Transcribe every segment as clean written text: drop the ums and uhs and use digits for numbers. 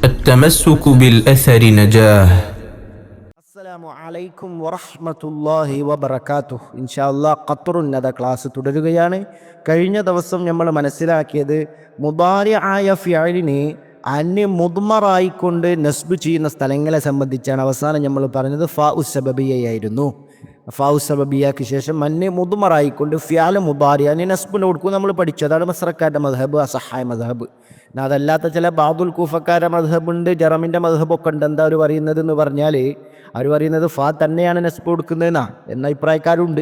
التمسك بالأثر نجاه. അസ്സലാമു അലൈക്കും വറഹ്മത്തുള്ളാഹി വബറകാതുഹു. ഇൻഷാ അല്ലാഹ് ഖത്റുന്നത ക്ലാസ് തുടരുകയാണ്. കഴിഞ്ഞ ദിവസം നമ്മൾ മനസ്സിലാക്കിയത് മുദാരിഅയ ഫിഅലിനെ അന്യ മുദ്മറായിക്കൊണ്ട് നസ്ബ് ചെയ്യുന്ന സ്ഥലങ്ങളെ സംബന്ധിച്ചാണ്. അവസാനം നമ്മൾ പറഞ്ഞത് ഫാഉ സബബിയയായിരുന്നു. ഫാഉ സബബിയയ്ക്ക് ശേഷം അന്യ മുദ്മറായിക്കൊണ്ട് ഫിഅൽ മുദാരി അതിന് നസ്ബിന് കൊടുക്കും നമ്മൾ പഠിച്ചു. അതാണ് മസ്റക്കാരുടെ മദ്ഹബ്, അസഹായ മദ്ഹബ്. അതല്ലാത്ത ചില ബാദുൽ കൂഫക്കാരുടെ മദ്ഹബുണ്ട്, ജറമിൻ്റെ മദ്ഹബൊക്കെ ഉണ്ട്. എന്താ അവർ പറയുന്നത് എന്ന് പറഞ്ഞാൽ അവർ പറയുന്നത് ഫാ തന്നെയാണ് നസ്ബ് കൊടുക്കുന്നതെന്നാ എന്ന അഭിപ്രായക്കാരുണ്ട്.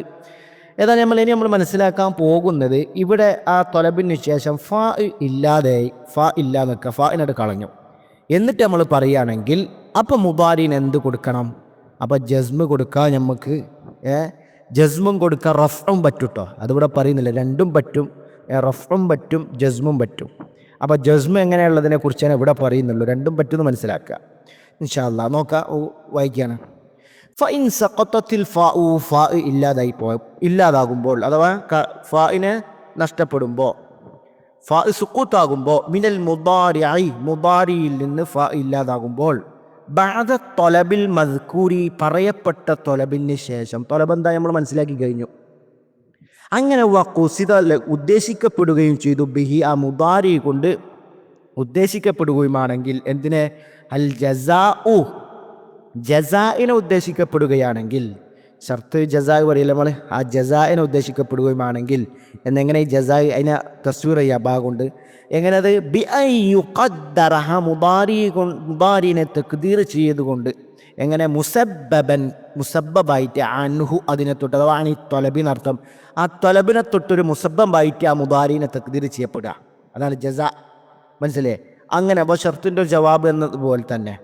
ഏതാ നമ്മൾ മനസ്സിലാക്കാൻ പോകുന്നത് ഇവിടെ ആ തൊലബിന് ശേഷം ഫാ ഇല്ലാതെയായി, ഫാ ഇല്ലാതെ നിൽക്കുക, ഫാഇനോട് കളഞ്ഞു. എന്നിട്ട് നമ്മൾ പറയുകയാണെങ്കിൽ അപ്പം മുദാരിന് എന്ത് കൊടുക്കണം? അപ്പം ജസ്മ് കൊടുക്കുക. നമുക്ക് ജസ്മും കൊടുക്കുക, റഫും പറ്റും കേട്ടോ. അതിവിടെ പറയുന്നില്ല, രണ്ടും പറ്റും, റഫും പറ്റും ജസ്മും പറ്റും. അപ്പോൾ ജസ്മ് എങ്ങനെയുള്ളതിനെ കുറിച്ചാണ് ഇവിടെ പറയുന്നുള്ളൂ. രണ്ടും പറ്റുമെന്ന് മനസ്സിലാക്കുക. ഇൻഷാ അല്ലാഹ് നോക്കാം, വായിക്കുകയാണ്. ഫഇൻ സഖത്തത്തിൽ ഫാഉ, ഫാ ഇല്ലാതാകുമ്പോൾ അഥവാ ഫാഇനെ നഷ്ടപ്പെടുമ്പോൾ, ഫാ സുഖൂത്താകുമ്പോൾ, മിനൽ മുദാരിഇ മുദാരിയിൽ നിന്ന് ഫാ ഇല്ലാതാകുമ്പോൾ, ബഅദ തൊലബിൽ മദ്കൂരി പറയപ്പെട്ട തൊലബിന് ശേഷം, തൊലബ് എന്താ നമ്മൾ മനസ്സിലാക്കി കഴിഞ്ഞു. അങ്ങനെ വഖുസിദ ഉദ്ദേശിക്കപ്പെടുകയും ചെയ്തു, ബിഹി ആ മുദാരി കൊണ്ട് ഉദ്ദേശിക്കപ്പെടുകയുമാണെങ്കിൽ, എന്തിനെ? അൽ ജസാഉ ജസാഇനെ ഉദ്ദേശിക്കപ്പെടുകയാണെങ്കിൽ, ഷർത്ത് ജസാ പറയില്ല നമ്മൾ, ആ ജസാഇനെ ഉദ്ദേശിക്കപ്പെടുകയുമാണെങ്കിൽ എന്നെങ്ങനെ ഈ ജസാ അതിനെ തസ്വീർ ചെയ്യുക ഭാഗമുണ്ട്. എങ്ങനെ അത്? ബി ഐ യുഖദ്ദറഹ മുദാരിനെ തഖ്ദീർ ചെയ്തുകൊണ്ട്, എങ്ങനെ? മുസബ്ബബായിട്ട് അൻഹു അതിനെ തൊട്ട്, അഥവാ ഈ തൊലബിനർത്ഥം ആ തൊലബിനെ തൊട്ടൊരു മുസബ്ബബായിട്ട് ആ മുദാരിനെ തഖ്ദീർ ചെയ്യപ്പെടുക, അതാണ് ജസാ. മനസ്സിലേ? അങ്ങനെ അപ്പോൾ ഷർത്തിൻ്റെ ഒരു ജവാബ് എന്നതുപോലെ തന്നെ.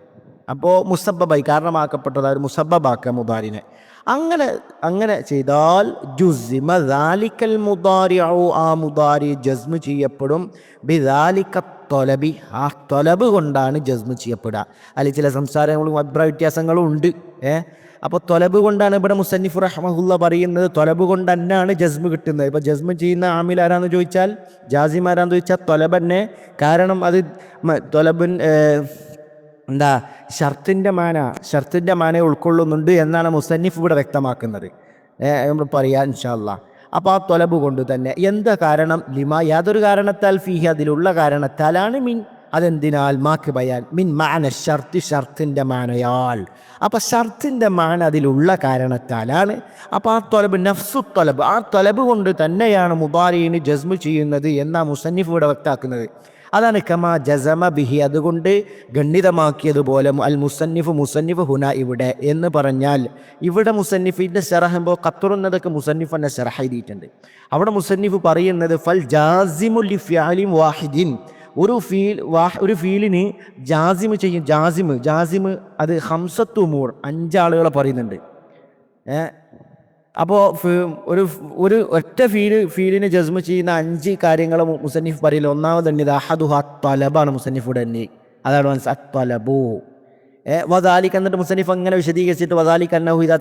അപ്പോൾ മുസബ്ബബായി കാരണമാക്കപ്പെട്ടത് മുസബ്ബബാക്കുക മുദാരിനെ. അങ്ങനെ ചെയ്താൽ ജുസിമ ദാലിക്കൽ മുദാരിഉ ആ മുദാരി ജസ്മ് ചെയ്യപ്പെടും, ബിദാലിക തൊലബി ആ തൊലബ് കൊണ്ടാണ് ജസ്മ് ചെയ്യപ്പെടുക. അതിൽ ചില സംസാരങ്ങളും അഭിപ്രായ വ്യത്യാസങ്ങളും ഉണ്ട്. അപ്പോൾ തൊലബ് കൊണ്ടാണ് ഇവിടെ മുസന്നിഫ് റഹ്മഹുല്ല പറയുന്നത്, തൊലബ് കൊണ്ട് തന്നെയാണ് ജസ്മ് കിട്ടുന്നത്. ഇപ്പോൾ ജസ്മ് ചെയ്യുന്ന ആമിൽ ആരാന്ന് ചോദിച്ചാൽ, ജാസിം ആരാന്ന് ചോദിച്ചാൽ തൊലബ് തന്നെ. കാരണം അത് തൊലബിൻ എന്താ ഷർത്തിൻ്റെ മാന ഉൾക്കൊള്ളുന്നുണ്ട് എന്നാണ് മുസന്നിഫ് ഇവിടെ വ്യക്തമാക്കുന്നത്. നമ്മൾ പറയാം ഇൻഷാ അല്ലാഹ്. അപ്പോൾ ആ തൊലബ് കൊണ്ട് തന്നെ. എന്താ കാരണം? ലിമ യാതൊരു കാരണത്താൽ, ഫീഹി അതിലുള്ള കാരണത്താലാണ്, മിൻ അതെന്തിനാൽ, മാക്ക് ബയാൻ, മിൻ മാന ഷർത്തി ഷർത്തിൻ്റെ മാനയാൽ. അപ്പോൾ ഷർത്തിൻ്റെ മാന അതിലുള്ള കാരണത്താലാണ്. അപ്പോൾ ആ തൊലബ് നഫ്സു തൊലബ്, ആ തൊലബ് കൊണ്ട് തന്നെയാണ് മുദാരിന് ജസ്മ് ചെയ്യുന്നത് എന്നാ മുസന്നിഫ് ഇവിടെ വ്യക്താക്കുന്നത്. അതാണ് കമാ ജസമ ബിഹി അതുകൊണ്ട് ഗണ്ഡിതമാക്കിയതുപോലെ അൽ മുസന്നിഫ് ഹുന ഇവിടെ എന്ന് പറഞ്ഞാൽ, ഇവിടെ മുസന്നിഫിൻ്റെ ശറഹുമ്പോൾ ഖത്റുന്നതൊക്കെ മുസന്നിഫ് എന്നെ ശറഹ എഴുതിയിട്ടുണ്ട്. അവിടെ മുസന്നിഫ് പറയുന്നത് ഫൽ ജാസിമു ലി ഫിഅലിൻ വാഹിദിൻ, ഒരു ഫീലിന് ജാസിമ് ചെയ്യും. ജാസിമ് അത് ഹംസത്തു മൂർ, 5 ആളുകളെ പറയുന്നുണ്ട്. അപ്പോൾ ഒരു ഒറ്റ ഫീലിന് ജസ്മ് ചെയ്യുന്ന 5 കാര്യങ്ങൾ മുസന്നിഫ് പറയില്ല. ഒന്നാമത് തന്നെ ഇത് അഹദുഹ ത്വലബാണ് മുസന്നിഫുടെ തന്നെ, അതാണ് അത്വലബു വദാലിക. എന്നിട്ട് മുസന്നിഫ് അങ്ങനെ വിശദീകരിച്ചിട്ട് വദാലിക അന്നഹു ഇദാ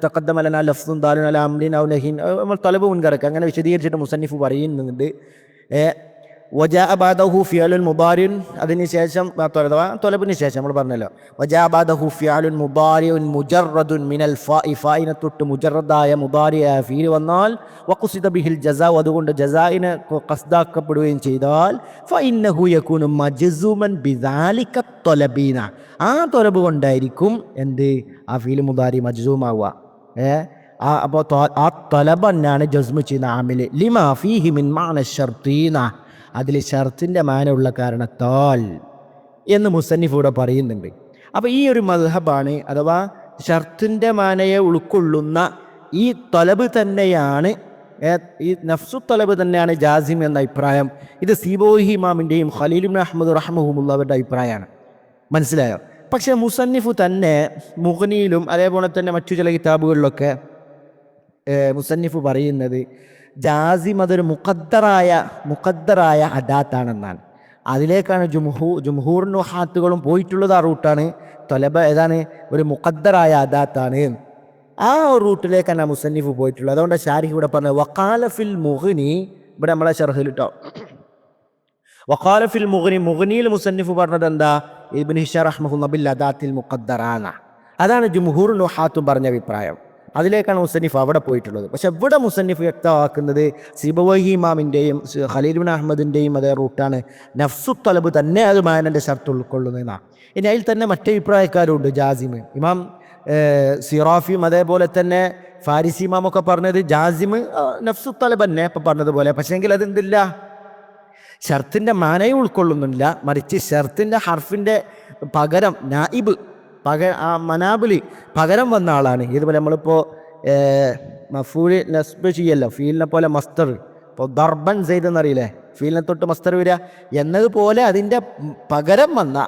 തഖദ്ദമ ലനാ ലഫ്സുൻ ദാലുൻ അലാ അംരിൻ ഔ നഹിൻ, നമ്മൾ ത്വലബ് മുൻകറക്ക് അങ്ങനെ വിശദീകരിച്ചിട്ട് മുസന്നിഫ് പറയുന്നുണ്ട്. വജാഅ ബഅദഹു ഫിഅലുൻ മുദാരിൻ, അതിനുശേഷം തൊലബിന് ശേഷം നമ്മൾ പറഞ്ഞല്ലോ, വജാഅ ബഅദഹു ഫിഅലുൻ മുദാരിഉൻ മുജറദുൻ മിനൽ ഫാഇ, ഫാഇനെ തൊട്ട് മുജറദായ മുദാരിയായ ഫീൽ വന്നാൽ, വഖുസിദ ബിഹിൽ ജസാ അതുകൊണ്ട് ജസാഇനെ ഖസ്ദാക്കപ്പെടുകയും ചെയ്താൽ, ഫഇന്നഹു യകൂനു മജ്സൂമൻ ബിദാലിക ത്വലബീന ആ തൊലബ് കൊണ്ടായിരിക്കും എന്ത് ആ ഫീൽ മുദാരി മജ്സൂമാവുക. അപ്പോൾ ആ തൊലബ് തന്നെയാണ് ജസ്മ് ചെയ്യുന്ന ആമില്, ലിമാ ഫീഹി മിൻ മഅന ശർത്തീന അതിൽ ഷർത്തിൻ്റെ മാനുള്ള കാരണത്താൽ എന്ന് മുസന്നിഫ് ഇവിടെ പറയുന്നുണ്ട്. അപ്പോൾ ഈ ഒരു മദ്ഹബാണ്, അഥവാ ഷർത്തിൻ്റെ മാനയെ ഉൾക്കൊള്ളുന്ന ഈ തൊലബ് തന്നെയാണ്, ഈ നഫ്സു തൊലബ് തന്നെയാണ് ജാസിം എന്ന അഭിപ്രായം. ഇത് സീബോഹി ഇമാമിൻ്റെയും ഖലീൽ ഇബ്നു അഹ്മദ് റഹ്മഹുമുള്ളവരുടെ അഭിപ്രായമാണ്. മനസ്സിലായോ? പക്ഷേ മുസന്നിഫ് തന്നെ മുഗ്നിയിലും അതേപോലെ തന്നെ മറ്റു ചില കിതാബുകളിലൊക്കെ മുസന്നിഫ് പറയുന്നത് ജാസിം അതൊരു മുഖദ്ദറായ അദാത്താണെന്നാണ്. അതിലേക്കാണ് ജുംഹൂർ നുഹാത്തുകളും പോയിട്ടുള്ളത്. ആ റൂട്ടാണ് തൊലബ ഏതാണ് ഒരു മുഖദ്ദറായ അദാത്താണ്, ആ റൂട്ടിലേക്കാണ് മുസന്നിഫ് പോയിട്ടുള്ളത്. അതുകൊണ്ട് ഷാരിഹ് ഇവിടെ പറഞ്ഞത് വഖാല ഫിൽ മുഗ്നി, ഇവിടെ നമ്മളെ ഷർഹിൽ കേട്ടോ, വഖാല ഫിൽ മുഗ്നി, മുഗ്നിയിൽ മുസന്നിഫ് പറഞ്ഞത് എന്താ? ഇബ്നു ഹിഷാം റഹ്മഹുല്ലാഹ് ബിൽ അദാത്തിൽ മുഖദ്ദറാന. അതാണ് ജുംഹൂർ നുഹാത്തും പറഞ്ഞ അഭിപ്രായം. അതിലേക്കാണ് മുസന്നിഫ് അവിടെ പോയിട്ടുള്ളത്. പക്ഷെ ഇവിടെ മുസന്നിഫ് വ്യക്തമാക്കുന്നത് സിബവൈഹി ഇമാമിൻ്റെയും ഖലീൽ ബിൻ അഹമ്മദിൻ്റെയും അതേ റൂട്ടാണ്. നഫ്സു തലബ് തന്നെ അത് മാനൻ്റെ ഷർത്ത് ഉൾക്കൊള്ളുന്നതാണ്. ഇനി അതിൽ തന്നെ മറ്റേ അഭിപ്രായക്കാരുണ്ട്. ജാസിം ഇമാം സിറാഫിയും അതേപോലെ തന്നെ ഫാരിസി ഇമാമൊക്കെ പറഞ്ഞത് ജാസിം നഫ്സു തലബ് തന്നെ ഇപ്പം പറഞ്ഞതുപോലെ. പക്ഷേങ്കിൽ അതെന്തില്ല, ഷർത്തിൻ്റെ മാനയും ഉൾക്കൊള്ളുന്നില്ല. മറിച്ച് ഷർത്തിൻ്റെ ഹർഫിൻ്റെ പകരം നായിബ് മനാബിലി പകരം വന്ന ആളാണ്. ഇതുപോലെ നമ്മളിപ്പോൾ മഫൂല് നസ്ബ് ചെയ്യല്ലോ, ഫീലിനെ പോലെ മസ്തർ. ഇപ്പോൾ ദർബൻ സെയ്ദ് എന്നറിയില്ലേ, ഫീലിനെ തൊട്ട് മസ്തർ വരിക എന്നതുപോലെ അതിൻ്റെ പകരം വന്ന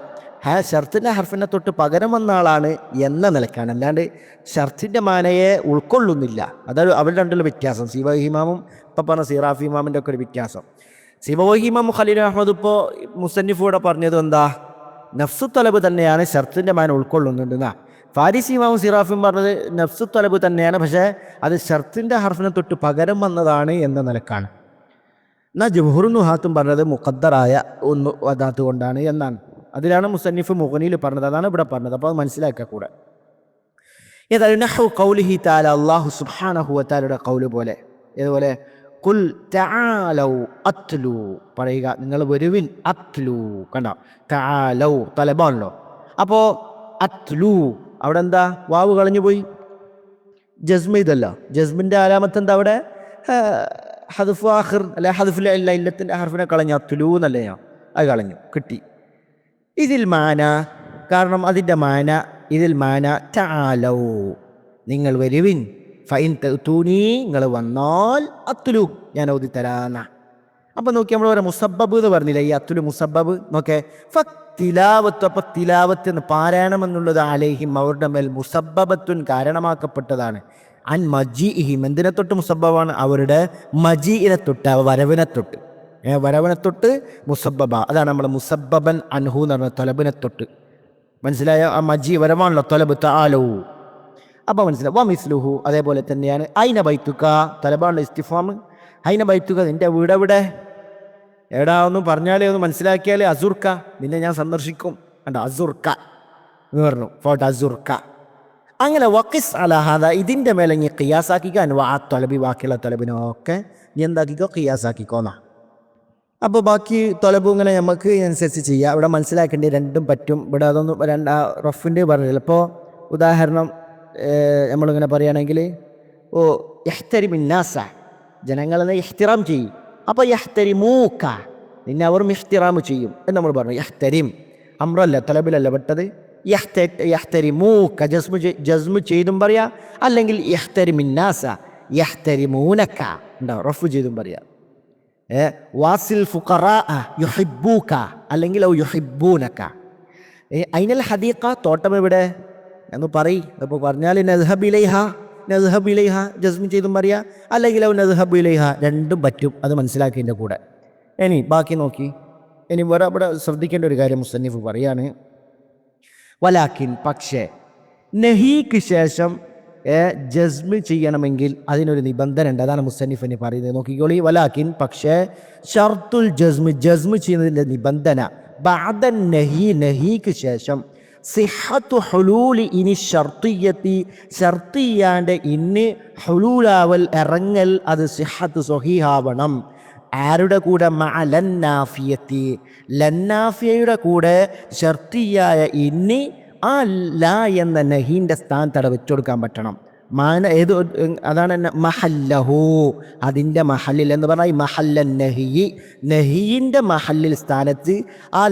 ഷർത്തിൻ്റെ ഹർഫിനെ തൊട്ട് പകരം വന്ന ആളാണ് എന്ന നിലക്കാണ്. അല്ലാണ്ട് ഷർത്തിൻ്റെ മാനയെ ഉൾക്കൊള്ളുന്നില്ല. അതാണ് അവർ രണ്ടുള്ള വ്യത്യാസം. സിബവൈഹി ഇമാമും ഇപ്പം പറഞ്ഞ സിറാഫി ഇമാമിൻ്റെ ഒക്കെ ഒരു വ്യത്യാസം. സിബവൈഹി ഇമാം ഖലീൽ അഹ്മദ് ഇപ്പോൾ മുസന്നിഫ് ഇവിടെ പറഞ്ഞത് എന്താ? നഫ്സു തലബ് തന്നെയാണ് ഷർത്തിൻ്റെ മാന ഉൾക്കൊള്ളുന്നുണ്ടെന്നാ. ഫാരിസി ഇമാമും സിറാഫിയും പറഞ്ഞത് നഫ്സു തലബ് തന്നെയാണ്, പക്ഷേ അത് ഷർത്തിൻ്റെ ഹർഫിനെ തൊട്ട് പകരം വന്നതാണ് എന്ന നിലക്കാണ്. എന്നാൽ ജംഹൂർ നുഹാത്തും പറഞ്ഞത് മുഖദ്ദറായ ഒന്ന് അദാത്ത് കൊണ്ടാണ് എന്നാണ്. അതിലാണ് മുസന്നിഫ് മുഗ്നിയിൽ പറഞ്ഞത്, അതാണ് ഇവിടെ പറഞ്ഞത്. അപ്പോൾ അത് മനസ്സിലാക്കുക കൂടെ. ഏതായാലും നഹു ഖൗലിഹി തആല, അല്ലാഹു സുബ്ഹാനഹു വ തആലയുടെ ഖൗല് പോലെ. ഇതുപോലെ ഖുൽ തആലൗ അത്ലു, പറയുക നിങ്ങൾ വരുവിൻ. അത്ലു കണ്ടോ, തആലൗ തലബാണല്ലോ. അപ്പോൾ അത്ലു അവിടെ എന്താ? വാവ് കളഞ്ഞു പോയി, ജസ്മ ഇതല്ല. ജസ്മിൻ്റെ അലാമത്ത് എന്താ അവിടെ? ഹദ്ഫ് ആഖിർ അല്ലെ, ഹദ്ഫുൽ ഇല്ലത്തിൻ്റെ ഹർഫിനെ കളഞ്ഞു. അത്ലു എന്നല്ലേ, അത് കളഞ്ഞു, കിട്ടി. ഇതിൽ മാന, കാരണം അതിൻ്റെ മാന, ഇതിൽ മാന തആലൗ നിങ്ങൾ വരുവിൻ. ഫൈൻ തൂനി നിങ്ങൾ വന്നാൽ അത്തുലു ഞാൻ ഓതി തരാന്ന. അപ്പം നോക്കി നമ്മൾ പറയാം മുസബ്ബബ് എന്ന് പറഞ്ഞില്ല, ഈ അത്തുലു മുസബ്ബബ് നോക്കേ. തിലാവത്ത്, അപ്പം തിലാവത്ത് എന്ന് പാരായണം എന്നുള്ളത് അലൈഹിം അവരുടെ മേൽ മുസബ്ബബത്തുൻ കാരണമാക്കപ്പെട്ടതാണ്. അൻ മജീഇഹിം എന്തിനെ തൊട്ട് മുസബ്ബബാണ്? അവരുടെ മജീഇനെ തൊട്ട്, വരവിനെ തൊട്ട്. വരവിനെ തൊട്ട് മുസബ്ബബ, അതാണ് നമ്മൾ മുസബ്ബബൻ അൻഹു എന്ന് പറഞ്ഞ തൊലബിനെ തൊട്ട്. മനസ്സിലായ? ആ മജീ വരവാണല്ലോ തൊലബ് തആലൗ. അപ്പോൾ മനസ്സിലാവും. വ മിസ്ലുഹു അതേപോലെ തന്നെയാണ്. ഐന ബൈത്തുക തലബാണല്ലോ ഇസ്തിഫാം. ഐന ബൈത്തുക നിൻ്റെ വീടെവിടെ? എടാ ഒന്നും പറഞ്ഞാലേ ഒന്ന് മനസ്സിലാക്കിയാലേ. അസുർക്ക നിന്നെ ഞാൻ സന്ദർശിക്കും. കണ്ടോ, അസുർക്ക എന്ന് പറഞ്ഞു. ഫോട്ടോ അസുർക്ക. അങ്ങനെ വഖിസ് അലഹാദ ഇതിൻ്റെ മേലെ നീ ഖിയാസാക്കിക്കോ. ആ തൊലബി ബാക്കിയുള്ള തൊലബിനൊക്കെ നീ എന്താക്കിക്കോ, ഖിയാസാക്കിക്കോന്നാ. അപ്പോൾ ബാക്കി തൊലബ് ഇങ്ങനെ നമുക്ക് അനുസരിച്ച് ചെയ്യാം. ഇവിടെ മനസ്സിലാക്കേണ്ടി രണ്ടും പറ്റും. ഇവിടെ അതൊന്നും റഫിൻ്റെ പറഞ്ഞില്ല. ഇപ്പോൾ ഉദാഹരണം നമ്മളിങ്ങനെ പറയുകയാണെങ്കിൽ, ഓ യഹ്തരിമിന്നാസ ജനങ്ങളെന്ന് ഇഹ്തിറാം ചെയ്യും. അപ്പോൾ യഹ്തരിമൂക്ക നിന്നെ അവരും ഇഹ്തിറാം ചെയ്യും എന്ന് നമ്മൾ പറഞ്ഞു. യഹ്തരിം അമ്രല്ല, തലബിലല്ല പെട്ടത്. യഹ്തരിമൂക്ക ജസ്മു ചെയ്തും പറയാം, അല്ലെങ്കിൽ യഹ്തരിമിന്നാസ യഹ്തരിമൂനക്ക ഉണ്ടാവും, റഫ് ചെയ്തും പറയാം. വാസിൽ ഫുഖറാ യുഹിബ്ബൂക അല്ലെങ്കിൽ ഔ യുഹിബ്ബൂനക. ഐനൽ ഹദീഖ തോട്ടം എവിടെ എന്ന് പറയും. അപ്പോൾ പറഞ്ഞാൽ നദ്ഹബ് ഇലൈഹ ജസ്മി ചെയ്തും പറയാം, അല്ലെങ്കിൽ ഔ നദ്ഹബ് ഇലൈഹ, രണ്ടും പറ്റും. അത് മനസ്സിലാക്കിയതിൻ്റെ കൂടെ. ഇനി ബാക്കി നോക്കി. ഇനി ഇവിടെ ശ്രദ്ധിക്കേണ്ട ഒരു കാര്യം മുസന്നിഫ് പറയാണ്. വലാക്കിൻ പക്ഷേ നഹീക്ക് ശേഷം ജസ്മ് ചെയ്യണമെങ്കിൽ അതിനൊരു നിബന്ധന ഉണ്ട്. അതാണ് മുസന്നിഫിന് പറയുന്നത്. നോക്കിക്കോളി. വലാക്കിൻ പക്ഷേ ഷർത്തുൽ ജസ്മ് ചെയ്യുന്നതിൻ്റെ നിബന്ധന ബഅദൻ നഹി നഹീക്ക് ശേഷം സിഹത്തു ഹുലൂലി ഇനി ഷർത്തിയത്തി ഷർത്തിയാൻ്റെ ഇന്ന് ഹുലൂലാവൽ ഇറങ്ങൽ അത് സിഹത്ത് സ്വഹീഹാവണം. ആരുടെ കൂടെ? മഅ ലന്നാഫിയത്തി ലന്നാഫിയയുടെ കൂടെ ഷർത്തിയായ ഇന്ന് ആ ലാ എന്ന നഹീൻ്റെ സ്ഥാനത്ത് അവിടെ വെച്ചുകൊടുക്കാൻ പറ്റണം. മാന ഏത്? അതാണ് മഹല്ലഹു അതിൻ്റെ മഹല്ലിൽ എന്ന് പറഞ്ഞാൽ ഈ മഹല്ലൻ നഹിയിൻ്റെ മഹല്ലിൽ സ്ഥാനത്ത് ആ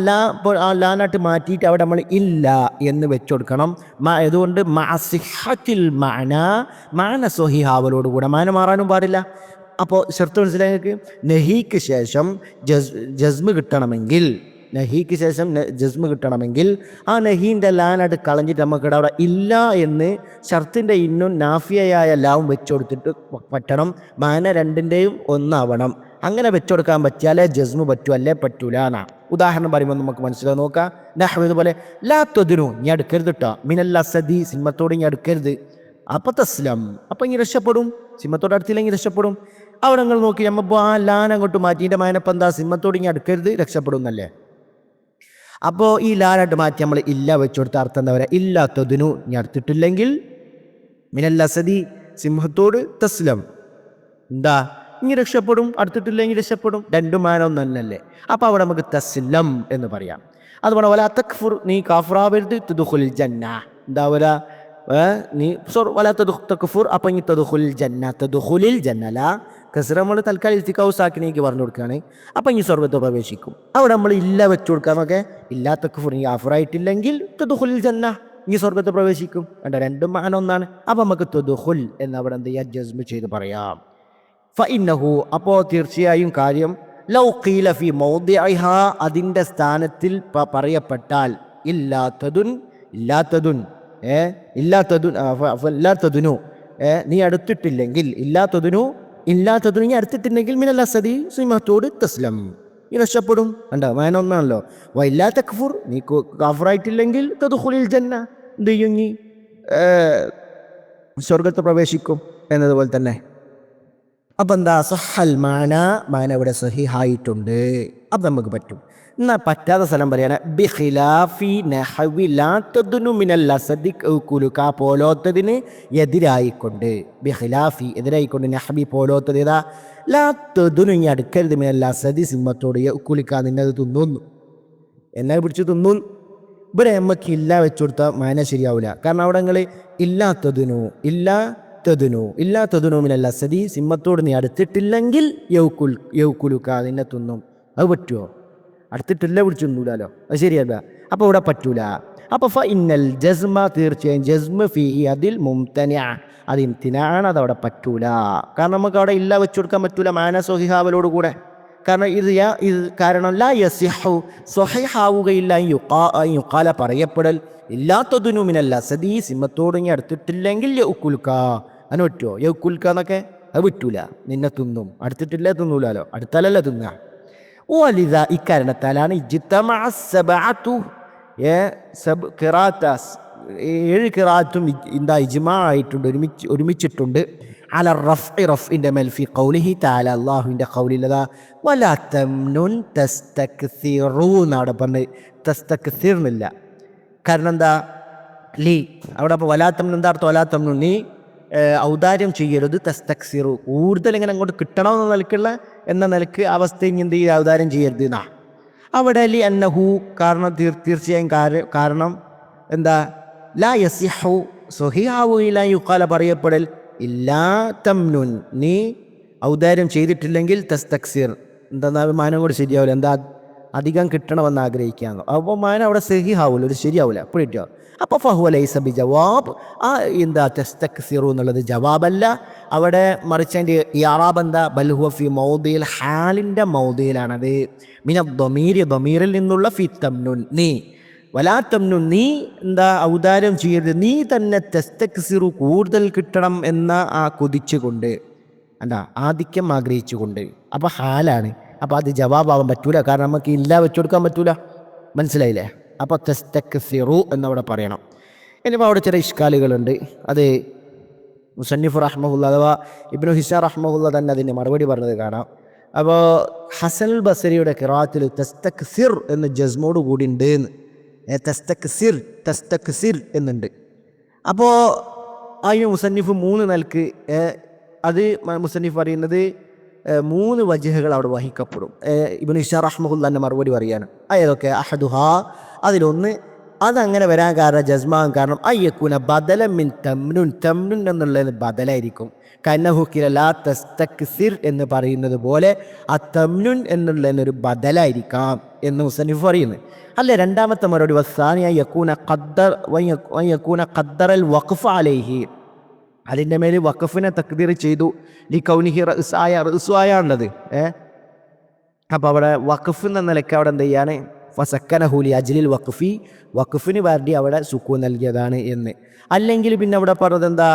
ലാനായിട്ട് മാറ്റിയിട്ട് അവിടെ നമ്മൾ ഇല്ല എന്ന് വെച്ചുകൊടുക്കണം. അതുകൊണ്ട് മഅസിഹത്തിൽ മാന സ്വഹിഹാവലോടുകൂടെ മാന മാറാനും പാടില്ല. അപ്പോൾ ഷർത്ത് മനസ്സിലാക്കി. നഹീക്ക് ശേഷം ജസ്മ് കിട്ടണമെങ്കിൽ ജസ്മ് കിട്ടണമെങ്കിൽ ആ നഹീൻ്റെ ലാനായിട്ട് കളഞ്ഞിട്ട് നമുക്കിവിടെ അവിടെ ഇല്ല എന്ന് ഷർത്തിൻ്റെ ഇന്നും നാഫിയയായ ലാവും വെച്ചുകൊടുത്തിട്ട് പറ്റണം. മാന രണ്ടിൻ്റെയും ഒന്നാവണം. അങ്ങനെ വെച്ചുകൊടുക്കാൻ പറ്റിയാലേ ജസ്മ് പറ്റൂ, അല്ലേ പറ്റൂല എന്നാ. ഉദാഹരണം പറയുമ്പോൾ നമുക്ക് മനസ്സിലാവും. നോക്കാം. നഹ്വ ഇതുപോലെ ലാ തൊതിനു നീ അടുക്കരുത് കേട്ടോ, മിനൽ അസദി സിനിമത്തോട് നീ അടുക്കരുത്. അപ്പം തസ്ലം അപ്പം ഇനി രക്ഷപ്പെടും. സിമ്മത്തോട് അടുത്തില്ലെങ്കിൽ രക്ഷപ്പെടും. അവിടെ നിങ്ങൾ നോക്കി നമ്മപ്പോൾ ആ ലാൻ അങ്ങോട്ട് മാറ്റിൻ്റെ മാനപ്പം എന്താ സിമ്മത്തോട് ഇങ്ങനെ അടുക്കരുത് രക്ഷപ്പെടും എന്നല്ലേ. അപ്പോൾ ഈ ലാനായിട്ട് മാറ്റി നമ്മൾ ഇല്ല വെച്ചു കൊടുത്ത അർത്ഥം എന്താ പറയുക, ഇല്ലാത്തതിനു ഇനി അടുത്തിട്ടില്ലെങ്കിൽ മിനൽ അസദി സിംഹത്തോട് തസ്ലം എന്താ ഇനി രക്ഷപ്പെടും, അടുത്തിട്ടില്ലെങ്കിൽ രക്ഷപ്പെടും, രണ്ടും മാനം തന്നല്ലേ. അപ്പോൾ അവിടെ നമുക്ക് തസ്ലം എന്ന് പറയാം. അതുപോലെ വല തക്ഫുർ നീ കാഫറാവരുത്, തദ്ഖുലുൽ ജന്ന എന്താ പറയുക നീ വല തക്ഫുർ അപ്പം ഇനി തദ്ഖുലുൽ ജന്ന തദ്ഖുലുൽ ജന്ന ലാ കസ്റ നമ്മൾ തൽക്കാലം ഇസ്തിഖാവുസാക്കിനേക്ക് പറഞ്ഞു കൊടുക്കുകയാണ്. അപ്പം ഈ സ്വർഗ്ഗത്തെ പ്രവേശിക്കും. അവിടെ നമ്മൾ ഇല്ല വെച്ചു കൊടുക്കാമൊക്കെ ഇല്ലാത്ത കുഫർ ഈ ആഫറായിട്ടില്ലെങ്കിൽ തദ്ഖുലുൽ ജന്ന ഈ സ്വർഗ്ഗത്തെ പ്രവേശിക്കും. കണ്ട രണ്ടും മാന ഒന്നാണ്. അപ്പം നമുക്ക് തദ്ഖുൽ എന്ന് അവിടെ എന്ത് ചെയ്യാം ജസ്മ് ചെയ്ത് പറയാം. ഫഇന്നഹു അപ്പോൾ തീർച്ചയായും കാര്യം ലൗ ഖീല ഫി മൗദിഇഹാ അതിൻ്റെ സ്ഥാനത്തിൽ പറയപ്പെട്ടാൽ ഇല്ലാത്തതുനു നീ അടുത്തിട്ടില്ലെങ്കിൽ ഇല്ലാത്തതിനു നീ അടുത്തിട്ടുണ്ടെങ്കിൽ മിനൽ അസദി സിംഹത്തോട് തസ്ലം നീ രക്ഷപ്പെടും. കണ്ടോ മാന ഒന്നാണല്ലോ. വല്ലാ തക്ഫുർ നീ കാഫറായിട്ടില്ലെങ്കിൽ തദ്ഖുലുൽ ജന്ന എന്ത് ചെയ്യും നീ സ്വർഗത്ത് പ്രവേശിക്കും എന്നതുപോലെ തന്നെ. അപ്പം എന്താ സഹൽ മാന ഇവിടെ സഹിഹായിട്ടുണ്ട്. അപ്പം നമുക്ക് പറ്റും. എന്നാൽ പറ്റാത്ത സ്ഥലം പറയാണ് ബിഖിലാഫി നഹവി ലാ തദ്നു മിനൽ അസദി കുലുക പോലോത്തതിന് എതിരായിക്കൊണ്ട് ബിഖിലാഫി എതിരായിക്കൊണ്ട് നഹബി പോലോത്തത് ഏതാ ലാ തദ്നു ഇനി അടുക്കരുത് മിനൽ അസദി സിംഹത്തോട് കുലിക്ക നിന്നത് തിന്നുന്നു എന്നാൽ പിടിച്ച് തിന്നു. ഇവിടെ നമുക്ക് ഇല്ല വെച്ചു കൊടുത്താൽ മാന ശരിയാവില്ല. കാരണം അവിടെ നിങ്ങൾ ഇല്ലാത്തതിനു മിനൽ അസദി സിംഹത്തോട് നീ അടുത്തിട്ടില്ലെങ്കിൽ യൗക്കുലുക നിന്നെ തിന്നും. അത് പറ്റുമോ? അടുത്തിട്ടില്ല പിടിച്ചൊന്നുമില്ലല്ലോ, അത് ശരിയല്ല. അപ്പോൾ ഇവിടെ പറ്റൂല. അപ്പോൾ ഫഇന്നൽ ജസ്മ തീർച്ചയായും ജസ്മ ഫീഹി അതിൽ മുംതനിഅ അത് ഇംതിനാണ്, അതവിടെ പറ്റൂല. കാരണം നമുക്ക് അവിടെ ഇല്ല വെച്ചു കൊടുക്കാൻ പറ്റൂല മാന സ്വഹിഹാവലോട് കൂടെ. കാരണം ഇത് കാരണം ലാ യസിഹു സ്വഹിഹാവുകയില്ല യുഖാല പറയപ്പെടൽ ഇല്ലാത്തതിനു മിനൽ അസദി സിംഹത്തോട് ഇനി അടുത്തിട്ടില്ലെങ്കിൽ യൗക്കുൽക്ക അതിന് പറ്റുമോ? യൗക്കുൽക്ക എന്നൊക്കെ അത് പറ്റൂല, നിന്നെ തിന്നും. അടുത്തിട്ടില്ലേ തിന്നൂലോ, അടുത്താലല്ല തിന്നുക. വലിത ഇക്കാരണത്താലാണ് ഏഴ് ഖിറാഅത്തും എന്താ ഇജ്മാ ആയിട്ടുണ്ട്, ഒരുമിച്ചിട്ടുണ്ട്. അല റഫ്ഇന്റെ മേൽ ഫി ഖൗലിഹി തആല അല്ലാഹുവിൻ്റെ ഖൗലിലതാ വലാ തംനുൻ തസ്തക്സിറൂ അവിടെ പറഞ്ഞ് തസ്തക്സിർന്നില്ല. കാരണം എന്താ ലീ അവിടെ അപ്പോൾ വലാ തംനുൻ എന്താ അർത്ഥം? വലാ തംനുൻ നീ ഔദാര്യം ചെയ്യരുത്, തസ്തക്സിറു കൂടുതൽ ഇങ്ങനെ അങ്ങോട്ട് കിട്ടണമെന്ന നിലക്കുള്ള എന്ന നിലക്ക് അവസ്ഥയിൽ എന്ത് ചെയ്യുക ഔദാര്യം ചെയ്യരുത് എന്നാ അവിടെ. ലി അന്നഹു കാരണം തീർച്ചയായും കാരണം എന്താ ലാ യസിഹു സ്വഹിഹാവുകയില്ല യുഖാല പറയപ്പെടൽ ഇല്ലാ തംനുൻ നീ ഔദാര്യം ചെയ്തിട്ടില്ലെങ്കിൽ തസ്തക്സിർ എന്താ മാനം കൂടെ ശരിയാവില്ല, എന്താ അധികം കിട്ടണമെന്ന് ആഗ്രഹിക്കാന്ന്. അപ്പോൾ മാനം അവിടെ സഹിഹാവില്ല, ഒരു ശരിയാവില്ല. അപ്പോൾ കിട്ടിയോ? അപ്പോൾ ഫഹുവ ലൈസ ബി ജവാബ് എന്താ തസ്തക്സിറു എന്നുള്ളത് ജവാബല്ല. അവിടെ മറിച്ച് അതിൻ്റെ ഇഅറാബ് എന്താ ബൽഹുവ ഫി മൗദിൽ ഹാലിൻ്റെ മൗദിയിലാണത്. മിന ദമീറിൽ നിന്നുള്ള ഫി തംനുൻ നീ വലാ തംനുൻ നീ എന്താ ഔദാര്യം ചെയ്യരുത്, നീ തന്നെ തസ്തക്സിറു കൂടുതൽ കിട്ടണം എന്ന ആ കൊതിച്ചുകൊണ്ട് എന്താ ആധിക്യം ആഗ്രഹിച്ചുകൊണ്ട്. അപ്പോൾ ഹാലാണ്. അപ്പോൾ അത് ജവാബാവാൻ പറ്റൂല, കാരണം നമുക്ക് ഇല്ല വെച്ചു കൊടുക്കാൻ പറ്റൂല. മനസ്സിലായില്ലേ? അപ്പോൾ തസ്തക്സിറു എന്നവിടെ പറയണം. ഇനിയിപ്പോൾ അവിടെ ചില ഇഷ്കാലുകളുണ്ട്. അത് മുസന്നിഫ് റഹ്മഹുല്ല അഥവാ ഇബ്നു ഹിസാം റഹ്മഹുല്ല തന്നെ അതിന് മറുപടി പറഞ്ഞത് കാണാം. അപ്പോൾ ഹസനുൽ ബസരിയുടെ ഖിറാഅത്തിൽ തസ്തക്സിർ എന്ന് ജസ്മോട് കൂടി ഉണ്ട് എന്ന്, തസ്തക്സിർ എന്നുണ്ട്. അപ്പോൾ അതിന് മുസന്നിഫ് 3 നിലക്ക് അത് മുസന്നിഫ് പറയുന്നത് 3 വജ്ഹകൾ അവിടെ വഹിക്കപ്പെടും. ഇബ്നു ഹിസാം റഹ്മഹുല്ല തന്നെ മറുപടി പറയാണ്. ഏതൊക്കെ? അഹദുഹാ അതിലൊന്ന് അതങ്ങനെ വരാൻ കാരണം ജസ്മാൻ കാരണം അയ്യക്കൂന ബദല മിൻ തംനുൻ എന്നുള്ളത് ബദലായിരിക്കും. കന്നഹുക്കില ലാ തസ്തക്സിർ എന്ന് പറയുന്നത് പോലെ ആ തംനുൻ എന്നുള്ളതിനൊരു ബദലായിരിക്കാം എന്ന് മുസന്നിഫ് പറയുന്നത്. അല്ല രണ്ടാമത്തെ മറുപടി വസാനിയ യക്കൂന ഖദ്ദറൽ വഖഫ് അലൈഹി അതിൻ്റെ മേൽ വഖഫിനെ തക്ദീർ ചെയ്തു. ലി കൗനിഹി റഅ്സായുള്ളത്. അപ്പോൾ അവിടെ വഖഫ് എന്ന നിലയ്ക്ക് അവിടെ എന്ത് ചെയ്യാണ്? ഫസക്കനഹു ലി അജ്ലിൽ വഖഫിന് വേണ്ടി അവിടെ സുക്കൂൻ നൽകിയതാണ് എന്ന്. അല്ലെങ്കിൽ പിന്നെ അവിടെ പറഞ്ഞത് എന്താ?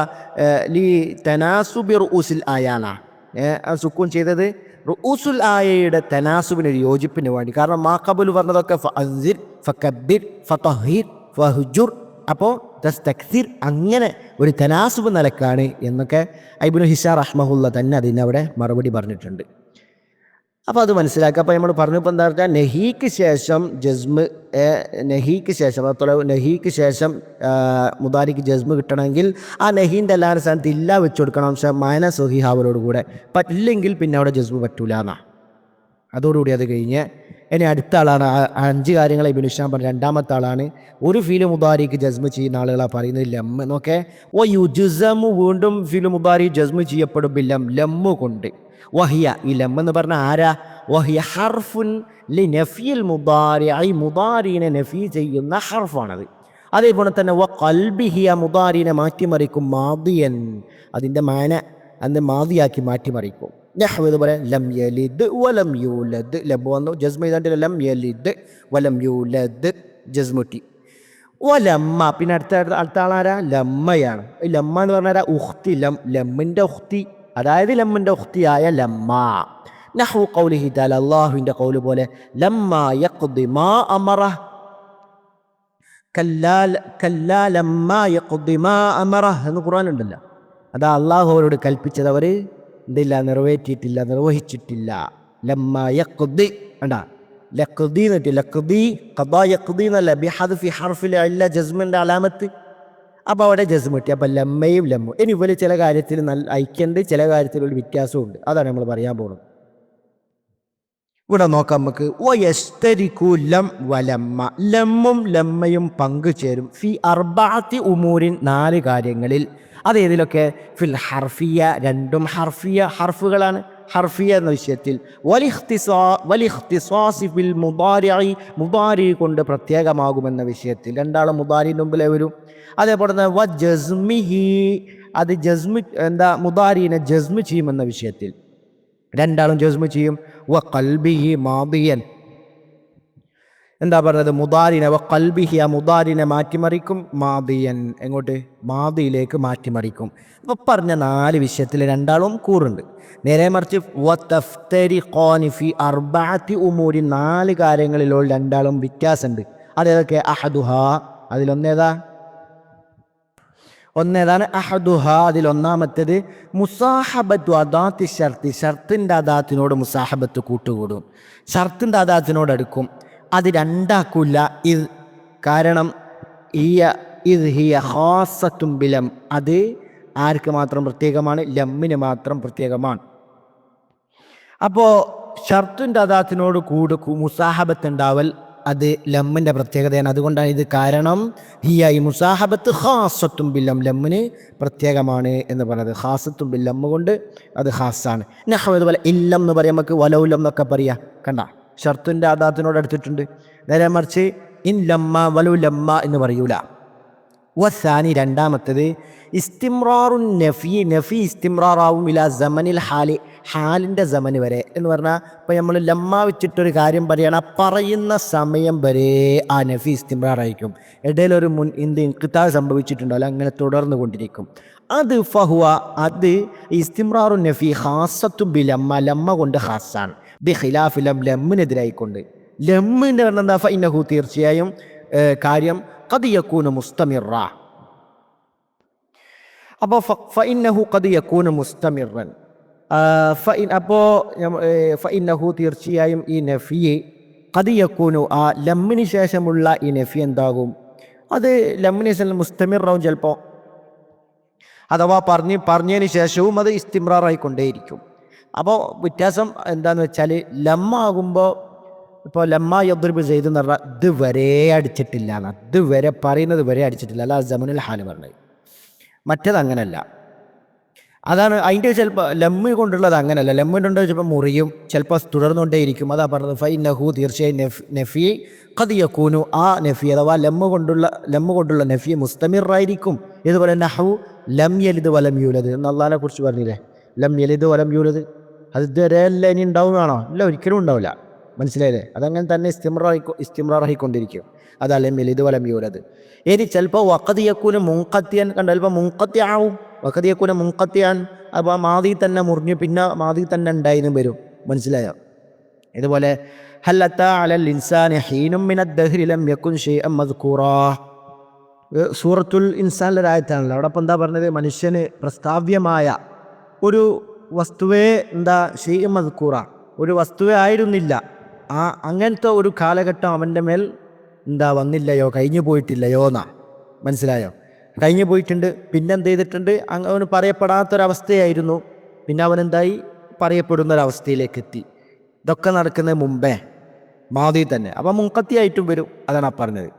ലി തനാസുബി റുഊസിൽ ആയാണ് സുക്കൂൻ ചെയ്തത് റുഊസുൽ ആയയുടെ തനാസുബിനൊരു യോജിപ്പിന് വേണ്ടി. കാരണം മാ ഖബുൽ പറഞ്ഞതൊക്കെ ഫഅൻസിർ ഫകബ്ബിർ ഫതഹിർ ഫഹുജുർ. അപ്പോൾ തസ്തക്സിർ, അങ്ങനെ ഒരു തനാസുബ് നിലക്കാണ് എന്നൊക്കെ ഇബ്നു ഹിഷാം റഹ്മഹുല്ല തന്നെ അതിനവിടെ മറുപടി പറഞ്ഞിട്ടുണ്ട്. അപ്പോൾ അത് മനസ്സിലാക്കുക. അപ്പോൾ നമ്മൾ പറഞ്ഞപ്പോൾ എന്താ പറഞ്ഞാൽ നഹീക്ക് ശേഷം ജസ്മ്, നഹീക്ക് ശേഷം അതുപോലെ നഹീക്ക് ശേഷം മുദാരിക്ക് ജസ്മ് കിട്ടണമെങ്കിൽ ആ നഹീൻ്റെ എല്ലാവരും സ്ഥാനത്ത് ഇല്ല വെച്ച് കൊടുക്കണം. പക്ഷേ മാന സഹിഹാവലോട് കൂടെ പറ്റില്ലെങ്കിൽ പിന്നെ അവിടെ ജസ്മ് പറ്റൂല എന്നാണ്. അതോടുകൂടി അത് കഴിഞ്ഞ് ഇനി അടുത്ത ആളാണ് 5 കാര്യങ്ങൾ ഇബ്നു ഹിഷാം പറഞ്ഞ രണ്ടാമത്തെ ആളാണ്. ഒരു ഫീല് മുദാരിക്ക് ജസ്മ് ചെയ്യുന്ന ആളുകളാണ് പറയുന്നത് ലമ്മ് എന്നൊക്കെ. ഓ യുജുസമു, വീണ്ടും ഫീല് മുദാരി ജസ്മ് ചെയ്യപ്പെടും ബില്ലം, ലമ്മ് കൊണ്ട്. വഹിയ, ഈ ലമ്മ് എന്ന് പറഞ്ഞാൽ ആരാ? വഹിയ ഹർഫുൻ ലി നഫിയിൽ മുദാരി, മുദാരിനെ നഫി ചെയ്യുന്ന ഹർഫാണത്. അതേപോലെ തന്നെ വ ഖൽബിഹിയ, മുദാരിനെ മാറ്റിമറിക്കും. മാദിയൻ, അതിൻ്റെ മാന അന്ന് മാദിയാക്കി മാറ്റിമറിക്കും. നഹ്വ് ഇതുപോലെ ലം യലിദ് വലം യൂലദ്, ലം വന്നു ജസ്മ ചെയ്താണ്ട് ലം യലിദ് വലം യൂലദ് ജസ്മുട്ടി. വലമ്മ, പിന്നെ അടുത്ത ആളാരാ? ലമ്മയാണ്. ഈ ലമ്മ എന്ന് പറഞ്ഞാൽ ഉഖ്തി, ലമ്മിൻ്റെ ഉഖ്തി, അതായത് ലമ്മിൻ്റെ ഉഖ്തിയായ ലമ്മ. നഹ്വു ഖൗലിഹി തആല, അല്ലാഹുവിൻ്റെ ഖൗല് പോലെ ലമ്മ യഖ്ദി മാ അമറഹ്, കല്ലാ ലമ്മ യഖ്ദി മാ അമറഹ് എന്ന് ഖുർആനുണ്ടല്ലോ. അതാ അള്ളാഹു അവരോട് കൽപ്പിച്ചത് അവർ എന്തില്ല, നിറവേറ്റിയിട്ടില്ല, നിർവഹിച്ചിട്ടില്ല. ലമ്മ യഖ്ദി, കണ്ടാ ലഖ്ദി എന്നിട്ട് ലഖ്ദി ഖദാ യഖ്ദി എന്നല്ല, ബിഹദ്ഫി ഹർഫിൽ ഇല്ല ജസ്മിൻ്റെ അലാമത്ത്. അപ്പോൾ അവിടെ ജസ്മ് കിട്ടി. അപ്പോൾ ലമ്മയും ലമ്മും. ഇനി ഇവർ ചില കാര്യത്തിൽ നല്ല ഐക്യമുണ്ട്, ചില കാര്യത്തിൽ ഒരു വ്യത്യാസമുണ്ട്. അതാണ് നമ്മൾ പറയാൻ പോകുന്നത്. ഇവിടെ നോക്കാം നമുക്ക്. വയസ്തരിക്കു ലം വലമ്മ, ലമ്മും ലമ്മയും പങ്കുചേരും ഫി അർബഅത്തി ഉമൂരിൻ, 4 കാര്യങ്ങളിൽ. അതേതിലൊക്കെ? ഫിൽ ഹർഫിയ, രണ്ടും ഹർഫിയ ഹർഫുകളാണ്. ഹർഫിയ എന്ന വിഷയത്തിൽ. വലിഖ്തിസാസി ഫിൽ മുദാരിഇ, മുദാരി കൊണ്ട് പ്രത്യേകമാകുമെന്ന വിഷയത്തിൽ. രണ്ടാളും മുദാരിൻ്റെ മുമ്പിലേ വരും. അതേപോലെ തന്നെ വ ജസ്മിഹി, അത് ജസ്മ് എന്താ മുദാരിനെ ജസ്മ് ചെയ്യുമെന്ന വിഷയത്തിൽ രണ്ടാളും ജസ്മ് ചെയ്യും. വ ഖൽബിഹി മാദിയൻ, എന്താ പറഞ്ഞത്? മുദാരിനെ വ ഖൽബിഹി, ആ മുദാരിനെ മാറ്റിമറിക്കും. മാദിയൻ, എങ്ങോട്ട്? മാദിയിലേക്ക് മാറ്റിമറിക്കും. അപ്പോൾ പറഞ്ഞ 4 വിഷയത്തിൽ രണ്ടാളും കൂറുണ്ട്. നേരെ മറിച്ച് വ തഫ്തരിഖാനി ഫി അർബഅത്തി ഉമൂരി, 4 കാര്യങ്ങളിലോ രണ്ടാളും വ്യത്യാസമുണ്ട്. അതേതൊക്കെ? അഹദുഹ, അതിലൊന്നേതാണ് അഹദുഹ, അതിലൊന്നാമത്തേത് മുസാഹബത്തു അദാത്തി ഷർത്തി, ഷർത്തിൻ്റെ അദാത്തിനോട് മുസാഹബത്ത് കൂട്ടുകൂടും, ഷർത്തിൻ്റെ അദാത്തിനോട് അടുക്കും. അത് രണ്ടാക്കൂല. ഇത് കാരണം ഇത് ഹിയ ഖാസത്തും ബിലം, അത് ആർക്ക് മാത്രം പ്രത്യേകമാണ്? ലമ്മിന് മാത്രം പ്രത്യേകമാണ്. അപ്പോൾ ഷർത്തിൻ്റെ അദാത്തിനോട് മുസാഹബത്ത് ഉണ്ടാവൽ അത് ലമ്മിൻ്റെ പ്രത്യേകതയാണ്. അതുകൊണ്ടാണ് ഇത് കാരണം ഹിയ, ഈ മുസാഹബത്ത് ഖാസത്തും ബില്ലം, ലമ്മിന് പ്രത്യേകമാണ് എന്ന് പറയുന്നത്. ഖാസത്തും ബില്ലമ്മ കൊണ്ട് അത് ഖാസാണ്. നഹ്വ് അതുപോലെ ഇല്ലം എന്ന് പറയാം, നമുക്ക് വലൗലം എന്നൊക്കെ പറയാം. കണ്ട, ഷർത്തിൻ്റെ അദാത്തിനോട് എടുത്തിട്ടുണ്ട്. നേരെ മറിച്ച് ഇൻ ലമ്മ വലു ലമ്മ എന്ന് പറയൂല. വസാനി, രണ്ടാമത്തേത് ഇസ്തിംറാറുൻ നഫി, നഫി ഇസ്തിംറാറാവും ഇലാ സമനിൽ ഹാലി, ഹാലിൻ്റെ സമന് വരെ എന്ന് പറഞ്ഞാൽ ഇപ്പോൾ നമ്മൾ ലമ്മ വെച്ചിട്ടൊരു കാര്യം പറയുകയാണ്, പറയുന്ന സമയം വരെ ആ നഫി ഇസ്തിംറാറായിരിക്കും. ഇടയിലൊരു ഇൻഖിതാഅ് സംഭവിച്ചിട്ടുണ്ടല്ലോ, അങ്ങനെ തുടർന്നു കൊണ്ടിരിക്കും. അത് ഫഹുവ, അത് ഇസ്തിംറാറുൻ നഫി ഖാസത്തു ബി ലമ്മ, ലമ്മ കൊണ്ട് ഖാസാണ്. ബി ഖിലാഫി ലം, ലമ്മിനെതിരായിക്കൊണ്ട്. ലമ്മിൻ്റെ പറഞ്ഞാൽ എന്താ? ഫഇന്നഹു, തീർച്ചയായും കാര്യം ഖദ് യകൂനു മുസ്തമിറ. അപ്പോൾ ഫഇന്നഹു ഖദ് യകൂനു മുസ്തമിറൻ, അപ്പോൾ ഫഇന്നഹു, തീർച്ചയായും ഈ നഫി ഖദ് യകൂനു, ആ ലമ്മിന് ശേഷമുള്ള ഈ നഫി എന്താകും? അത് ലമ്മിന് ശേഷം മുസ്തമിറാവും ചിലപ്പോൾ, അഥവാ പറഞ്ഞതിന് ശേഷവും അത് ഇസ്തിംറാറായിക്കൊണ്ടേയിരിക്കും. അപ്പോൾ വ്യത്യാസം എന്താണെന്ന് വെച്ചാൽ ലമ്മാകുമ്പോൾ, ഇപ്പോൾ ലമ്മ യദ്രിബ് സെയ്ദ് എന്ന് പറഞ്ഞാൽ ഇതുവരെ അടിച്ചിട്ടില്ല എന്ന്, ഇതുവരെ പറയുന്നത് വരെ അടിച്ചിട്ടില്ല, അല്ല ജമനുൽ ഹാല് പറഞ്ഞത്. മറ്റേത് അങ്ങനല്ല. അതാണ് അതിൻ്റെ ചിലപ്പോൾ ലമ്മ് കൊണ്ടുള്ളത് അങ്ങനല്ല. ലമ്മിൻ്റെ ചിലപ്പോൾ മുറിയും, ചിലപ്പോൾ തുടർന്നുകൊണ്ടേയിരിക്കും. അതാ പറഞ്ഞത് ഫഇന്നഹു, തീർച്ചയായും നഫി ഖദ് യകൂനു, ആ നഫി അഥവാ ലമ്മ് കൊണ്ടുള്ള നഫി മുസ്തമിറായിരിക്കും. ഇതുപോലെ നഹ്വു ലം യലിദ് വലം യൂലദ് എന്ന് അള്ളാഹിനെ കുറിച്ച് പറഞ്ഞില്ലേ. ലം യലിദ് വലം യൂലദ്, അത് ഇതുവരെ അല്ല, ഇനി ഉണ്ടാവുകയാണോ? ഇല്ല, ഒരിക്കലും ഉണ്ടാവില്ല. മനസ്സിലായില്ലേ? അതങ്ങനെ തന്നെ ഇസ്തിംറാറായിക്കൊണ്ടിരിക്കും. അതാ ലം യലിദ് വലം യൂലദ്. ഇനി ചിലപ്പോൾ വഖദ് യകൂനു മുൻഖത്തിയൻ, കണ്ടോ, ചിലപ്പോൾ മുൻഖത്തി ആവും. വഖദ് യകൂനു മുൻഖത്തിയൻ, അപ്പോൾ മാദി തന്നെ മുറിഞ്ഞു, പിന്നെ മാദി തന്നെ ഉണ്ടായിന്നും വരും. മനസ്സിലായോ? ഇതുപോലെ ഹൽ അതാ അലൽ ഇൻസാനി ഹീനും മിനദ് ദഹ്രി ലം യകുൻ ഷൈഅൻ മദ്കൂറാ, സൂറത്തുൽ ഇൻസാനിലൊരായത്താണല്ലോ. അവിടെ ഇപ്പം എന്താ പറഞ്ഞത്? മനുഷ്യന് പ്രസ്താവ്യമായ ഒരു വസ്തുവേ എന്താ ഷെയ്ഇ മദ്കൂറ, ഒരു വസ്തുവേ ആയിരുന്നില്ല. അങ്ങനത്തെ ഒരു കാലഘട്ടം അവൻ്റെ മേൽ എന്താ വന്നില്ലയോ, കഴിഞ്ഞു പോയിട്ടില്ലയോ എന്നാ. മനസ്സിലായോ? കഴിഞ്ഞു പോയിട്ടുണ്ട്. പിന്നെ എന്ത് ചെയ്തിട്ടുണ്ട്? അവന് പറയപ്പെടാത്തൊരവസ്ഥയായിരുന്നു. പിന്നെ അവനെന്തായി? പറയപ്പെടുന്നൊരവസ്ഥയിലേക്ക് എത്തി. ഇതൊക്കെ നടക്കുന്നത് മുമ്പേ, മാദി തന്നെ. അപ്പം മുൻകത്തിയായിട്ടും വരും. അതാണ് ആ പറഞ്ഞത്.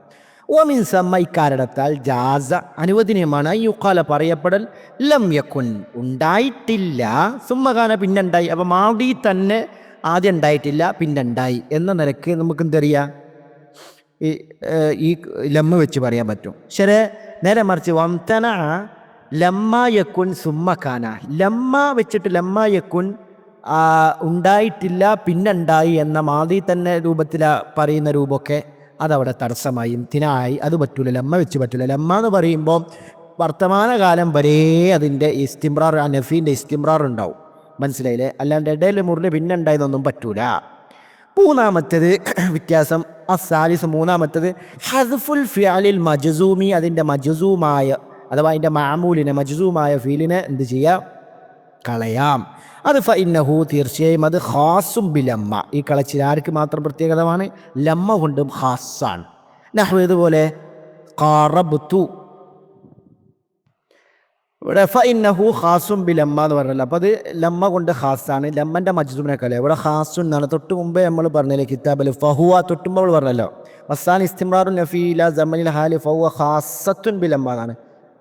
ഓമിൻ സമ്മ ഇക്കാരണത്താൽ ജാസ അനുവദനീയമാണ് യുക്കാല പറയപ്പെടൽ ലം യക്കുൻ ഉണ്ടായിട്ടില്ല സുമ്മകാന പിന്നെ ഉണ്ടായി. അപ്പം മാദി തന്നെ ആദ്യം ഉണ്ടായിട്ടില്ല പിന്നെ ഉണ്ടായി എന്ന നിലക്ക് നമുക്ക് എന്തറിയാം? ഈ ലമ്മ വെച്ച് പറയാൻ പറ്റും. ശരി. നേരെ മറിച്ച് വംതന ലമ്മ യക്കുൻ സുമ്മക്കാന, ലമ്മ വെച്ചിട്ട് ലമ്മ യക്കുൻ ഉണ്ടായിട്ടില്ല പിന്നുണ്ടായി എന്ന മാദി തന്നെ രൂപത്തിൽ പറയുന്ന രൂപമൊക്കെ അതവിടെ തടസ്സമായി, തിനായി. അത് പറ്റൂല, ലമ്മ വെച്ച് പറ്റൂല. ലമ്മ എന്ന് പറയുമ്പോൾ വർത്തമാനകാലം വരെ അതിൻ്റെ ഇസ്തിംറാർ, ആ നഫീൻ്റെ ഇസ്തിംറാർ ഉണ്ടാവും. മനസ്സിലായില്ലേ? അല്ലാണ്ട് ഇടയിൽ മുറിന് പിന്നെ ഉണ്ടായതൊന്നും പറ്റൂല. മൂന്നാമത്തേത് വ്യത്യാസം അസാലിസ്, മൂന്നാമത്തേത് ഹസ്ഫുൽ ഫിഅലിൽ മജ്സൂമി, അതിൻ്റെ മജ്സൂമായ അഥവാ അതിൻ്റെ മാമൂലിനെ മജ്സൂമായ ഫീലിനെ എന്ത് ചെയ്യാം? കളയാം. അത് ഫഇന്നഹു തീർച്ചയായും അത് ഖാസും ബിലമ്മ, ഈ കളച്ചിൽ ആർക്ക് മാത്രം പ്രത്യേകതമാണ്? ലമ്മ കൊണ്ടും ഖാസാണ്. നഹ്വ ഇതുപോലെ ഖറബ്തു, ഇവിടെ ഫഇന്നഹു ഖാസും ബിലമ്മ എന്ന് പറഞ്ഞല്ലോ. അപ്പോൾ അത് ലമ്മ കൊണ്ട് ഖാസാണ്, ലമ്മൻ്റെ മജ്സൂമിനെ കളയാം. ഇവിടെ ഖാസുൻ എന്നാണ്. തൊട്ട് മുമ്പേ നമ്മൾ പറഞ്ഞില്ലേ കിതാബിൽ ഫഹുവ, തൊട്ടുമ്പോൾ പറഞ്ഞല്ലോ വസാൻ ഇസ്തിംറാറുൻ നഫീ ഇലാ സമനിൽ ഹാലി ഫഹുവ ഖാസത്തുൻ ബിലമ്മ എന്നാണ്.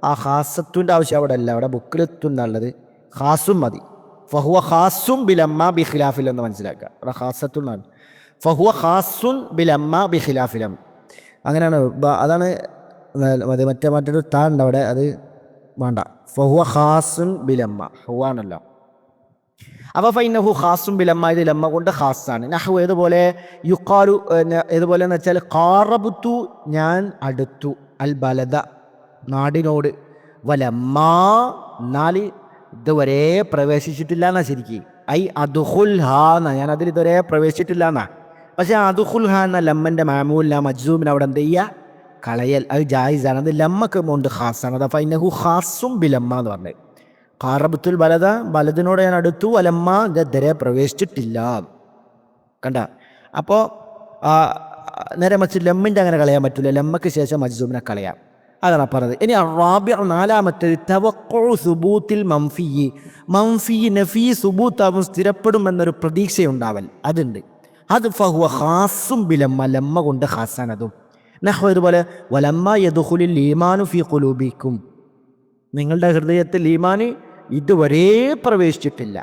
ആ ഖാസത്തുൻ്റെ ആവശ്യം അവിടെ അല്ല, അവിടെ ബുക്കിലെത്തും എന്നുള്ളത് ഖാസും മതി. ഫഹുവ ഖാസും ബിലമ്മ ബി ഖിലാഫിൽ എന്ന് മനസ്സിലാക്കുക. അവിടെ ഖാസത്തുൻ എന്നാണ്. ഫഹുവ ഖാസുൻ ബിലമ്മ ബി ഖിലാഫിലം, അങ്ങനെയാണ്. അതാണ് മറ്റൊരു താ ഉണ്ട് അവിടെ, അത് വേണ്ട. ഫഹുവ ഖാസുൻ ബിലമ്മ, ഹുവാണല്ലോ. അപ്പോൾ ഫൈനഹു ഖാസും ബിലമ്മ, ഇത് ലമ്മ കൊണ്ട് ഖാസാണ്. നഹു ഏതുപോലെ യുക്കാലു, ഏതുപോലെ എന്ന് വെച്ചാൽ ഖാറബ്തു ഞാൻ അടുത്തു, അൽ ബലദ നാടിനോട്, വലമ്മ എന്നാൽ ഇതുവരെ പ്രവേശിച്ചിട്ടില്ല എന്നാ. ശരിക്കും ഐ അദ്ഖുൽ ഹാ എന്നാ, ഞാൻ അതിൽ ഇതുവരെ പ്രവേശിച്ചിട്ടില്ല എന്നാ. പക്ഷേ അദ്ഖുൽ ഹാ എന്ന ലമ്മൻ്റെ മാമൂല മജ്സൂമിന് അവിടെ എന്ത് ചെയ്യുക? കളയൽ. അത് ജായിസാണ്. അത് ലമ്മക്ക് കൊണ്ട് ഖാസാണ്. അത് ഫൈനഹു ഖാസും ബിലമ്മ എന്ന് പറഞ്ഞത്. ഖറബ്തുൽ ബലദ, ബലദിനോട് ഞാൻ അടുത്തു, വലമ്മ ഇതുവരെ പ്രവേശിച്ചിട്ടില്ല. കണ്ട? അപ്പോൾ നേരെ മറിച്ച് ലമ്മിൻ്റെ അങ്ങനെ കളയാൻ പറ്റില്ല. ലമ്മക്ക് ശേഷം മജ്സൂമിനെ കളയാം. അതാണ് പറഞ്ഞത്. ഇനി റാബിഅ, നാലാമത്തേത് തവഖഉ സുബൂത്തിൽ മൻഫി, മൻഫി നഫി സുബൂത്താവും സ്ഥിരപ്പെടുമെന്നൊരു പ്രതീക്ഷയുണ്ടാവൽ, അതുണ്ട്. അത് ഫഹുവ ഖാസും ബിലമ്മ, ലമ്മ കൊണ്ട് ഖാസാണ് അതും. നഹ്വ ഇതുപോലെ വലമ്മ യദ്ഖുലുൽ ഈമാനു ഫീ ഖുലൂബിക്കും, നിങ്ങളുടെ ഹൃദയത്തിൽ ഈമാൻ ഇതുവരെ പ്രവേശിച്ചിട്ടില്ല.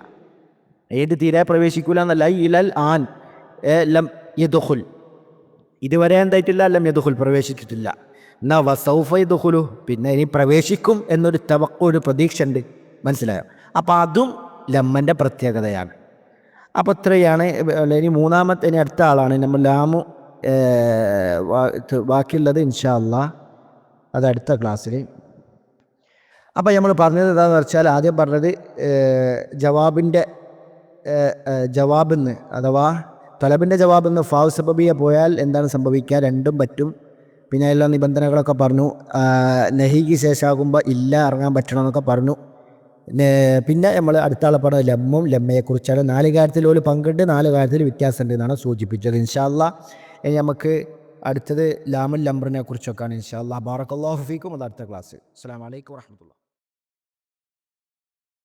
ഏത് തീരെ പ്രവേശിക്കൂല എന്നല്ല, ഇലൽ ആൻ ലം യദ്ഖുൽ, ഇതുവരെ എന്തായിട്ടില്ല? ലം യദ്ഖുൽ പ്രവേശിച്ചിട്ടില്ല. എന്നാ വസൗഫ യദ്ഖുലു, പിന്നെ ഇനി പ്രവേശിക്കും എന്നൊരു തവഖു, ഒരു പ്രതീക്ഷ ഉണ്ട്. മനസ്സിലായോ? അപ്പോൾ അതും ലമ്മൻ്റെ പ്രത്യേകതയാണ്. അപ്പോൾ ഇത്രയാണ്. ഇനി മൂന്നാമത്തെ, ഇനി അടുത്ത ആളാണ് നമ്മൾ ലാമു. ബാക്കിയുള്ളത് ഇൻഷാ അല്ലാഹ് അത് അടുത്ത ക്ലാസ്സിൽ. അപ്പോൾ നമ്മൾ പറഞ്ഞത് എന്താണെന്ന് വെച്ചാൽ, ആദ്യം പറഞ്ഞത് ജവാബിൻ്റെ ജവാബിന്ന് അഥവാ തലബിൻ്റെ ജവാബിന്ന് ഫാവ് സബബിയ പോയാൽ എന്താണ് സംഭവിക്കുക? രണ്ടും പറ്റും. പിന്നെ എല്ലാ നിബന്ധനകളൊക്കെ പറഞ്ഞു. നഹിക്ക് ശേഷമാകുമ്പോൾ ഇല്ല ഇറങ്ങാൻ പറ്റണമെന്നൊക്കെ പറഞ്ഞു. പിന്നെ നമ്മൾ അടുത്ത ആളെ പറഞ്ഞത് ലമ്മും ലമ്മയെക്കുറിച്ചാണ്. 4 കാര്യത്തിൽ ഒരു പങ്കുണ്ട്, 4 കാര്യത്തിൽ വ്യത്യാസമുണ്ട് എന്നാണ് സൂചിപ്പിച്ചത്. ഇൻഷാ അല്ലാഹ് ഇനി നമുക്ക് അടുത്തത് ലാമുൽ അംറിനെ കുറിച്ചൊക്കെയാണ്. ഇൻഷാ അല്ലാഹ്. ബാറക്കല്ലാഹു ഫീക്കും. അത് അടുത്ത ക്ലാസ്. അസ്സലാമു അലൈക്കും വറഹ്മത്തുള്ളാഹി.